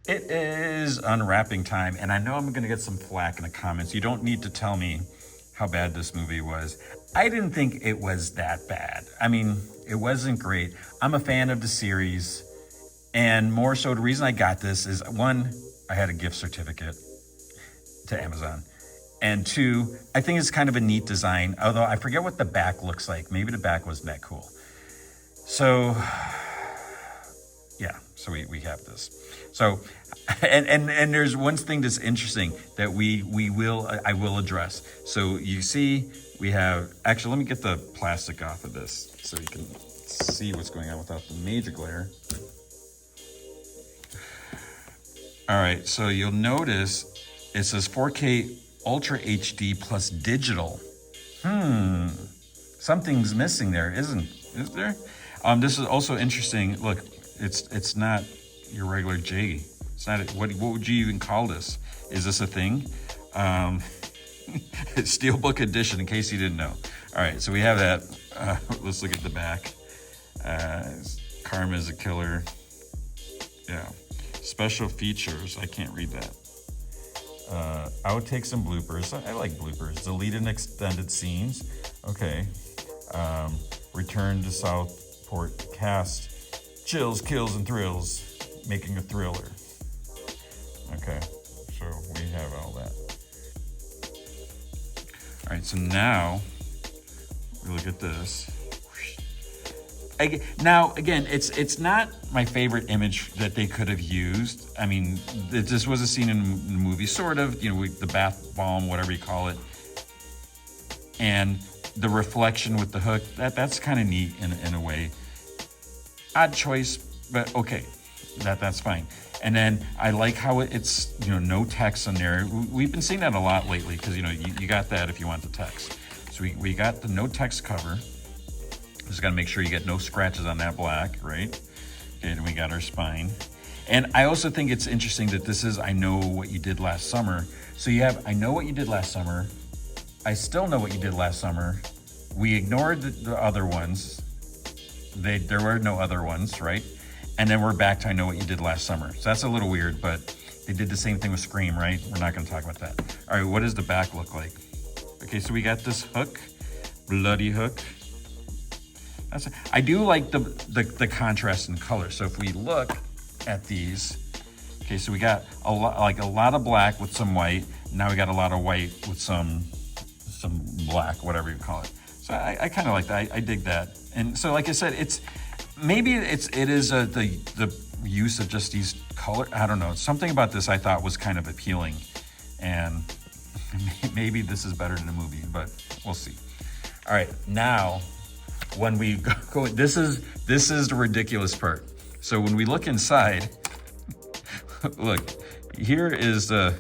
It is unwrapping time, and I know I'm going to get some flack in the comments. You don't need to tell me how bad this movie was. I didn't think it was that bad. I mean, it wasn't great. I'm a fan of the series, and more so, the reason I got this is one, I had a gift certificate to Amazon. And two, I think it's kind of a neat design, although I forget what the back looks like. Maybe the back wasn't that cool. So, yeah, so we have this. So, and there's one thing that's interesting that I will address. So you see, we have, actually, let me get the plastic off of this so you can see what's going on without the major glare. All right, so you'll notice it says 4K Ultra HD plus digital. Something's missing there, is there? This is also interesting. Look, it's not your regular J. It's not. What would you even call this? Is this a thing? Steelbook edition, in case you didn't know. All right, so we have that. Let's look at the back. Karma is a killer. Yeah. Special features. I can't read that. Outtakes and bloopers. I like bloopers. Deleted and extended scenes. Okay. Return to Southport cast. Chills, kills, and thrills. Making a thriller. Okay. So we have all that. All right. So now we look at this. Now, again, it's not my favorite image that they could have used. I mean, this was a scene in the movie, sort of, the bath bomb, whatever you call it. And the reflection with the hook, that's kind of neat in a way. Odd choice, but okay, that's fine. And then I like how it's, no text on there. We've been seeing that a lot lately because, you got that if you want the text. So we got the no text cover. Just got to make sure you get no scratches on that black, right? Okay, and we got our spine. And I also think it's interesting that this is I Know What You Did Last Summer. So you have I Know What You Did Last Summer. I Still Know What You Did Last Summer. We ignored the other ones. There were no other ones, right? And then we're back to I Know What You Did Last Summer. So that's a little weird, but they did the same thing with Scream, right? We're not going to talk about that. All right, what does the back look like? Okay, so we got this hook, bloody hook. I do like the contrast in color. So if we look at these, okay, so we got a lot of black with some white. Now we got a lot of white with some black, whatever you call it. So I kind of like that. I dig that. And so, like I said, it is the use of just these color. I don't know. Something about this I thought was kind of appealing, and maybe this is better than the movie, but we'll see. All right, now. When we go, this is the ridiculous part. So when we look inside, look, here's our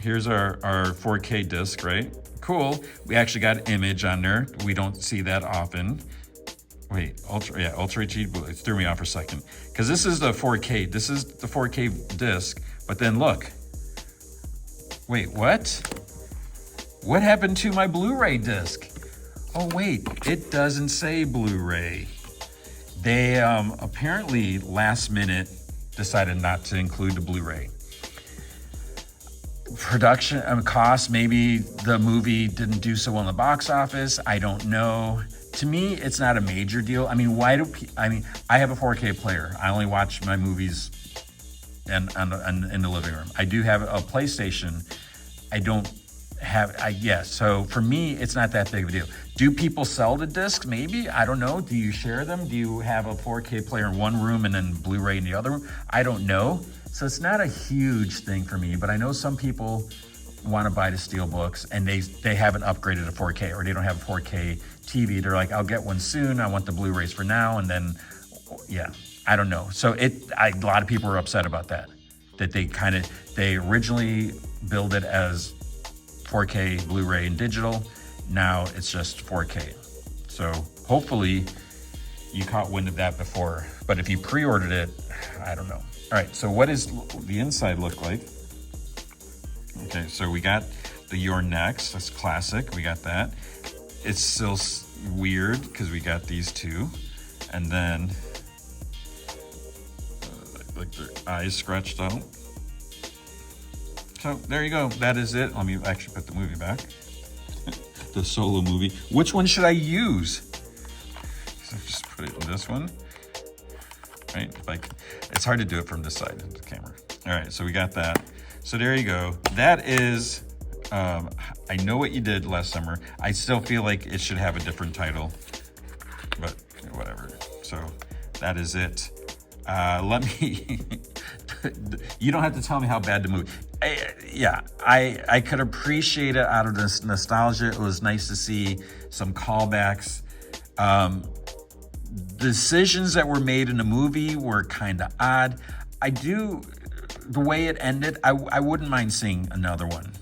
4K disc, right? Cool. We actually got an image on there. We don't see that often. Wait, Ultra HD. It threw me off for a second because this is the 4K. This is the 4K disc. But then look. Wait, what? What happened to my Blu-ray disc? Oh wait, it doesn't say Blu-ray. They apparently last minute decided not to include the Blu-ray. Production cost, maybe the movie didn't do so well in the box office. I don't know. To me, it's not a major deal. I mean, I have a 4K player. I only watch my movies in the living room. I do have a PlayStation. I don't have, so for me, it's not that big of a deal. Do people sell the discs? Maybe, I don't know. Do you share them? Do you have a 4K player in one room and then Blu-ray in the other room? I don't know. So it's not a huge thing for me, but I know some people want to buy the Steelbooks and they haven't upgraded to 4K or they don't have a 4K TV. They're like, I'll get one soon. I want the Blu-rays for now. And then, I don't know. So a lot of people are upset about that they originally billed it as 4K Blu-ray and digital. Now it's just 4K. So hopefully you caught wind of that before. But if you pre-ordered it, I don't know. All right, so what does the inside look like? Okay, so we got the Your Next. That's classic. We got that. It's still weird because we got these two. And then like their eyes scratched out. So there you go. That is it. Let me actually put the movie back. The Solo movie. Which one should I use? So just put it in this one. Right? Like, it's hard to do it from this side of the camera. All right, so we got that. So there you go. That is, I Know What You Did Last Summer. I still feel like it should have a different title, but whatever. So that is it. Let me, you don't have to tell me how bad the movie, I could appreciate it out of this nostalgia. It was nice to see some callbacks. Decisions that were made in the movie were kind of odd. The way it ended, I wouldn't mind seeing another one.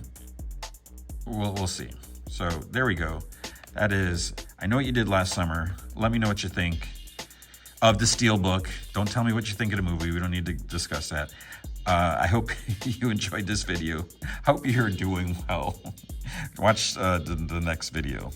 We'll see. So there we go. That is I Know What You Did Last Summer. Let me know what you think of the Steelbook. Don't tell me what you think of the movie. We don't need to discuss that. I hope you enjoyed this video. Hope you're doing well. Watch the next video.